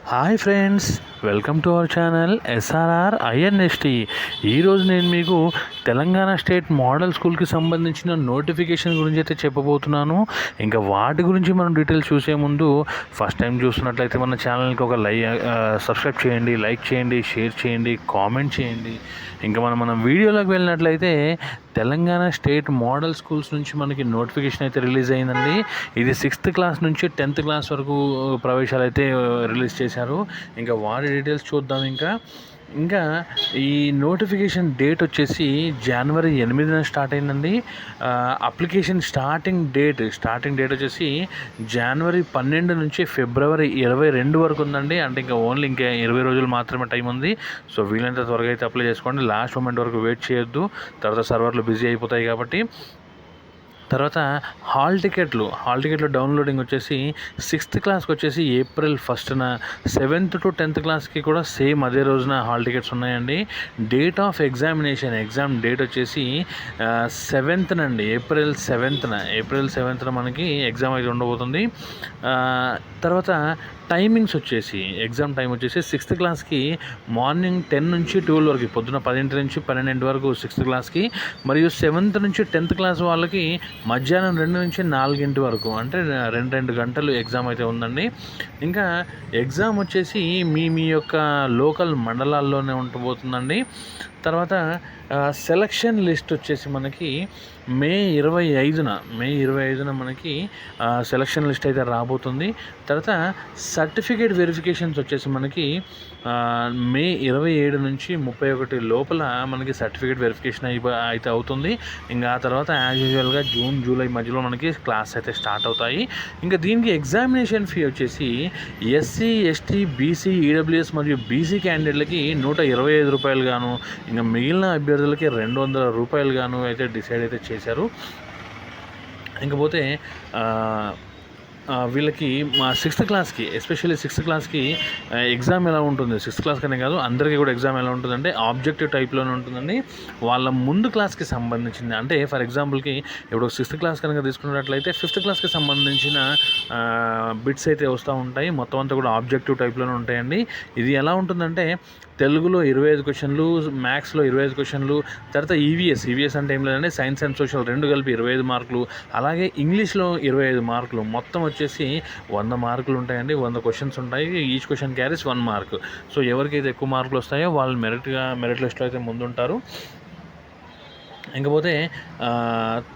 Hi friends, welcome to our channel SRR INST. ఈరోజు నేను మీకు తెలంగాణ స్టేట్ మోడల్ స్కూల్కి సంబంధించిన నోటిఫికేషన్ గురించి అయితే చెప్పబోతున్నాను. ఇంకా వాటి గురించి మనం డీటెయిల్స్ చూసే ముందు ఫస్ట్ టైం చూస్తున్నట్లయితే మన ఛానల్కి ఒక సబ్స్క్రైబ్ చేయండి, లైక్ చేయండి, షేర్ చేయండి, కామెంట్ చేయండి. ఇంకా మనం వీడియోలోకి వెళ్ళినట్లయితే తెలంగాణ స్టేట్ మోడల్ స్కూల్స్ నుంచి మనకి నోటిఫికేషన్ అయితే రిలీజ్ అయిందండి. ఇది 6th క్లాస్ నుంచి 10th క్లాస్ వరకు ప్రవేశాలు అయితే రిలీజ్ చేశారు. ఇంకా వాటి డీటెయిల్స్ చూద్దాం. ఇంకా ఈ నోటిఫికేషన్ డేట్ వచ్చేసి జనవరి 8న స్టార్ట్ అయిందండి. అప్లికేషన్ స్టార్టింగ్ డేట్ వచ్చేసి జనవరి 12 నుంచి ఫిబ్రవరి 22 వరకు ఉందండి. అంటే ఇంకా 20 రోజులు మాత్రమే టైం ఉంది. సో వీలైనంత త్వరగా అయితే అప్లై చేసుకోండి. లాస్ట్ మూమెంట్ వరకు వెయిట్ చేయొద్దు, తర్వాత సర్వర్లు బిజీ అయిపోతాయి కాబట్టి. తర్వాత హాల్ టికెట్లు డౌన్లోడింగ్ వచ్చేసి 6th క్లాస్కి వచ్చేసి ఏప్రిల్ 1న, 7th to 10th క్లాస్కి కూడా సేమ్ అదే రోజున హాల్ టికెట్స్ ఉన్నాయండి. డేట్ ఆఫ్ ఎగ్జామ్ డేట్ వచ్చేసి 7th నండి, ఏప్రిల్ 7th మనకి ఎగ్జామ్ అయితే ఉండబోతుంది. తర్వాత టైమింగ్స్ వచ్చేసి ఎగ్జామ్ టైం వచ్చేసి 6th క్లాస్కి మార్నింగ్ 10 నుంచి 12 వరకు, పొద్దున 10 నుంచి 12 వరకు 6th క్లాస్కి, మరియు 7th నుంచి 10th క్లాస్ వాళ్ళకి మధ్యాహ్నం 2 నుంచి 4 వరకు, అంటే 2 గంటలు ఎగ్జామ్ అయితే ఉందండి. ఇంకా ఎగ్జామ్ వచ్చేసి మీ యొక్క లోకల్ మండలాల్లోనే ఉండబోతుందండి. తర్వాత సెలక్షన్ లిస్ట్ వచ్చేసి మనకి మే 25న మనకి సెలక్షన్ లిస్ట్ అయితే రాబోతుంది. తర్వాత సర్టిఫికేట్ వెరిఫికేషన్స్ వచ్చేసి మనకి మే 27 నుంచి 31 లోపల మనకి సర్టిఫికేట్ వెరిఫికేషన్ అయితే అవుతుంది. ఇంకా ఆ తర్వాత యాజ్ యూజువల్గా జూన్ జూలై మధ్యలో మనకి క్లాస్ అయితే స్టార్ట్ అవుతాయి. ఇంకా దీనికి ఎగ్జామినేషన్ ఫీ వచ్చేసి ఎస్సీ, ఎస్టీ, బీసీ, ఈడబ్ల్యూఎస్ మరియు బీసీ క్యాండిడేట్లకి 125 రూపాయలు గాను, ఇంకా మిగిలిన అభ్యర్థులకి 200 రూపాయలు గాను అయితే డిసైడ్ అయితే చేశారు. ఇంకపోతే వీళ్ళకి మా 6th క్లాస్కి, ఎస్పెషల్లీ 6th క్లాస్కి ఎగ్జామ్ ఎలా ఉంటుంది, 6th క్లాస్ కనే కాదు అందరికీ కూడా ఎగ్జామ్ ఎలా ఉంటుందంటే ఆబ్జెక్టివ్ టైప్లోనే ఉంటుందండి. వాళ్ళ ముందు క్లాస్కి సంబంధించింది, అంటే ఫర్ ఎగ్జాంపుల్కి ఇప్పుడు 6th క్లాస్ కనుక తీసుకున్నట్లయితే 5th క్లాస్కి సంబంధించిన బిట్స్ అయితే వస్తూ ఉంటాయి. మొత్తం అంతా కూడా ఆబ్జెక్టివ్ టైప్లోనే ఉంటాయండి. ఇది ఎలా ఉంటుందంటే తెలుగులో 25 క్వశ్చన్లు, మ్యాథ్స్లో 25 క్వశ్చన్లు, తర్వాత ఈవీఎస్ అంటే ఏం లేదంటే సైన్స్ అండ్ సోషల్ 2 కలిపి 25 మార్కులు, అలాగే ఇంగ్లీష్లో 25 మార్కులు, మొత్తం వచ్చేసి 100 మార్కులు ఉంటాయండి. 100 క్వశ్చన్స్ ఉంటాయి. Each question carries 1 mark. So ఎవరికైతే ఎక్కువ మార్కులు వస్తాయో వాళ్ళు మెరిట్ లిస్ట్లో అయితే ముందుంటారు. ఇంకపోతే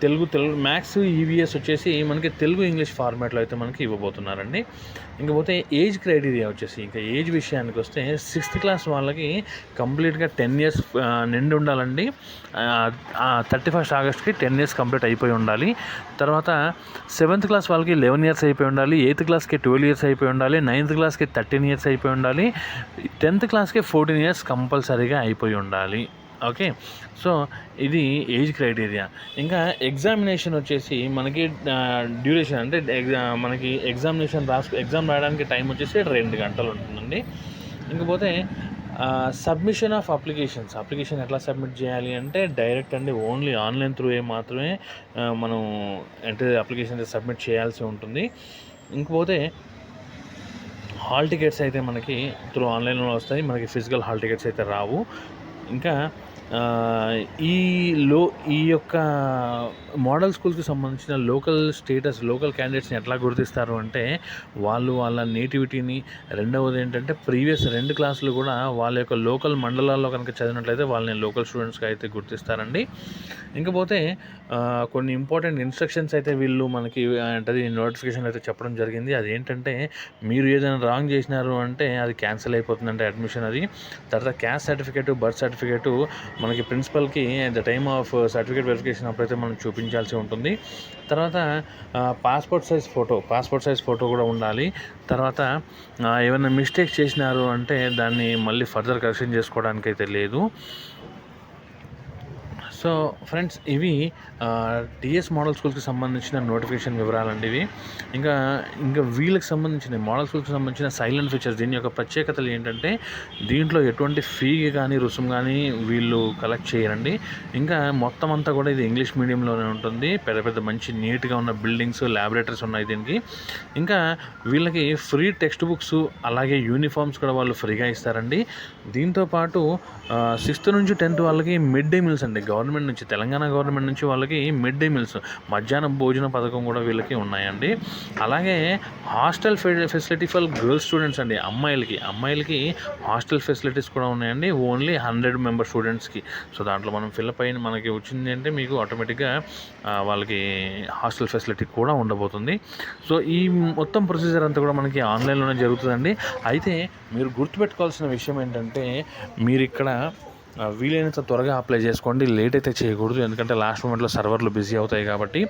తెలుగు మ్యాథ్స్, ఈవీఎస్ వచ్చేసి మనకి తెలుగు ఇంగ్లీష్ ఫార్మాట్లో అయితే మనకి ఇవ్వబోతున్నారండి. ఇంకపోతే ఏజ్ క్రైటీరియా వచ్చేసి, ఇంకా ఏజ్ విషయానికి వస్తే 6th క్లాస్ వాళ్ళకి కంప్లీట్గా 10 years నిండి ఉండాలండి. 31st ఆగస్ట్కి 10 years కంప్లీట్ అయిపోయి ఉండాలి. తర్వాత 7th క్లాస్ వాళ్ళకి 11 years అయిపోయి ఉండాలి. 8th క్లాస్కి 12 years అయిపోయి ఉండాలి. 9th క్లాస్కి 13 years అయిపోయి ఉండాలి. 10th క్లాస్కి 14 years కంపల్సరీగా అయిపోయి ఉండాలి. ఓకే, సో ఇది ఏజ్ క్రైటీరియా. ఇంకా ఎగ్జామినేషన్ వచ్చేసి మనకి డ్యూరేషన్, అంటే మనకి ఎగ్జామ్ రాయడానికి టైం వచ్చేసి 2 గంటలు ఉంటుందండి. ఇంకపోతే సబ్మిషన్ ఆఫ్ అప్లికేషన్ ఎట్లా సబ్మిట్ చేయాలి అంటే డైరెక్ట్ అండి, ఓన్లీ ఆన్లైన్ త్రూ మాత్రమే మనం అంటే అప్లికేషన్ సబ్మిట్ చేయాల్సి ఉంటుంది. ఇంకపోతే హాల్ టికెట్స్ అయితే మనకి త్రూ ఆన్లైన్లో వస్తాయి, మనకి ఫిజికల్ హాల్ టికెట్స్ అయితే రావు. ఇంకా ఈ యొక్క మోడల్ స్కూల్కి సంబంధించిన లోకల్ క్యాండిడేట్స్ని ఎట్లా గుర్తిస్తారు అంటే వాళ్ళ నేటివిటీని, రెండవది ఏంటంటే ప్రీవియస్ 2 క్లాసులు కూడా వాళ్ళ యొక్క లోకల్ మండలాల్లో కనుక చదివినట్లయితే వాళ్ళని లోకల్ స్టూడెంట్స్గా అయితే గుర్తిస్తారండి. ఇంకపోతే కొన్ని ఇంపార్టెంట్ ఇన్స్ట్రక్షన్స్ అయితే వీళ్ళు మనకి అంటే నోటిఫికేషన్ అయితే చెప్పడం జరిగింది. అదేంటంటే మీరు ఏదైనా రాంగ్ చేసినారు అంటే అది క్యాన్సిల్ అయిపోతుందంటే అడ్మిషన్ అది. తర్వాత క్యాస్ట్ సర్టిఫికేటు, బర్త్ సర్టిఫికేటు మనకి ప్రిన్సిపల్కి at the time of certificate verification అప్పుడైతే మనం చూపించాల్సి ఉంటుంది. తర్వాత పాస్పోర్ట్ సైజ్ ఫోటో కూడా ఉండాలి. తర్వాత ఏమైనా మిస్టేక్స్ చేసినారు అంటే దాన్ని మళ్ళీ ఫర్దర్ కరెక్షన్ చేసుకోవడానికి అయితే లేదు. సో ఫ్రెండ్స్, ఇవి టీఎస్ మోడల్ స్కూల్కి సంబంధించిన నోటిఫికేషన్ వివరాలండి ఇవి. ఇంకా ఇంకా వీళ్ళకి సంబంధించిన మోడల్ స్కూల్కి సంబంధించిన సైలెంట్ ఫీచర్స్. దీని యొక్క ప్రత్యేకతలు ఏంటంటే దీంట్లో ఎటువంటి ఫీ కానీ రుసుము కానీ వీళ్ళు కలెక్ట్ చేయరండి. ఇంకా మొత్తం అంతా కూడా ఇది ఇంగ్లీష్ మీడియంలోనే ఉంటుంది. పెద్ద పెద్ద మంచి నీట్గా ఉన్న బిల్డింగ్స్, ల్యాబొరేటరీస్ ఉన్నాయి దీనికి. ఇంకా వీళ్ళకి ఫ్రీ టెక్స్ట్ బుక్స్ అలాగే యూనిఫామ్స్ కూడా వాళ్ళు ఫ్రీగా ఇస్తారండి. దీంతోపాటు 6th నుంచి 10th వాళ్ళకి మిడ్ డే మీల్స్ అండి. గవర్నమెంట్ నుంచి, తెలంగాణ గవర్నమెంట్ నుంచి వాళ్ళకి మిడ్ డే మీల్స్, మధ్యాహ్నం భోజన పథకం కూడా వీళ్ళకి ఉన్నాయండి. అలాగే hostel facility for girls students అండి. అమ్మాయిలకి హాస్టల్ ఫెసిలిటీస్ కూడా ఉన్నాయండి, ఓన్లీ 100 మెంబర్ స్టూడెంట్స్కి. సో దాంట్లో మనం ఫిల్అప్ అయిన మనకి వచ్చింది అంటే మీకు ఆటోమేటిక్గా వాళ్ళకి హాస్టల్ ఫెసిలిటీ కూడా ఉండబోతుంది. సో ఈ మొత్తం ప్రొసీజర్ అంతా కూడా మనకి ఆన్లైన్లోనే జరుగుతుందండి. అయితే మీరు గుర్తుపెట్టుకోవాల్సిన విషయం ఏంటంటే మీరు ఇక్కడ వీలైనంత త్వరగా అప్లై చేసుకోండి, లేట్ అయితే చేయకూడదు. ఎందుకంటే లాస్ట్ మూమెంట్లో సర్వర్లు బిజీ అవుతాయి కాబట్టి.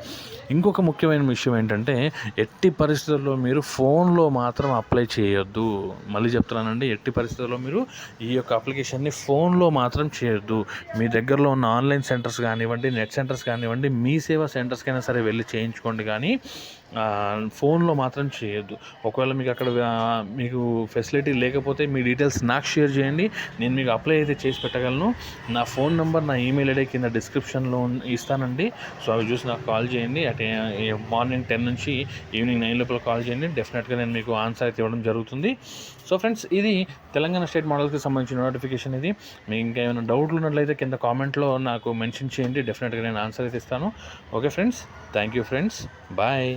ఇంకొక ముఖ్యమైన విషయం ఏంటంటే ఎట్టి పరిస్థితుల్లో మీరు ఫోన్లో మాత్రం అప్లై చేయొద్దు. మళ్ళీ చెప్తున్నానండి, ఎట్టి పరిస్థితుల్లో మీరు ఈ యొక్క అప్లికేషన్ని ఫోన్లో మాత్రం చేయొద్దు. మీ దగ్గరలో ఉన్న ఆన్లైన్ సెంటర్స్ కానివ్వండి, నెట్ సెంటర్స్ కానివ్వండి, మీ సేవా సెంటర్స్కైనా సరే వెళ్ళి చేయించుకోండి, కానీ ఫోన్లో మాత్రం చేయొద్దు. ఒకవేళ మీకు అక్కడ మీకు ఫెసిలిటీ లేకపోతే మీ డీటెయిల్స్ నాకు షేర్ చేయండి, నేను మీకు అప్లై అయితే చేసి పెట్టగలను. నా ఫోన్ నెంబర్, నా ఈమెయిల్ ఐడి కింద డిస్క్రిప్షన్లో ఇస్తానండి. సో అవి చూసి నాకు కాల్ చేయండి. మార్నింగ్ 10 నుంచి ఈవినింగ్ 9 లోపల కాల్ చేయండి. డెఫినెట్గా నేను మీకు ఆన్సర్ అయితే ఇవ్వడం జరుగుతుంది. సో ఫ్రెండ్స్, ఇది తెలంగాణ స్టేట్ మోడల్కి సంబంధించిన నోటిఫికేషన్. ఇది మీకు ఇంకా ఏమైనా డౌట్లు ఉన్నట్లయితే కింద కామెంట్లో నాకు మెన్షన్ చేయండి. డెఫినెట్గా నేను ఆన్సర్ అయితే ఇస్తాను. Okay friends, thank you friends, bye.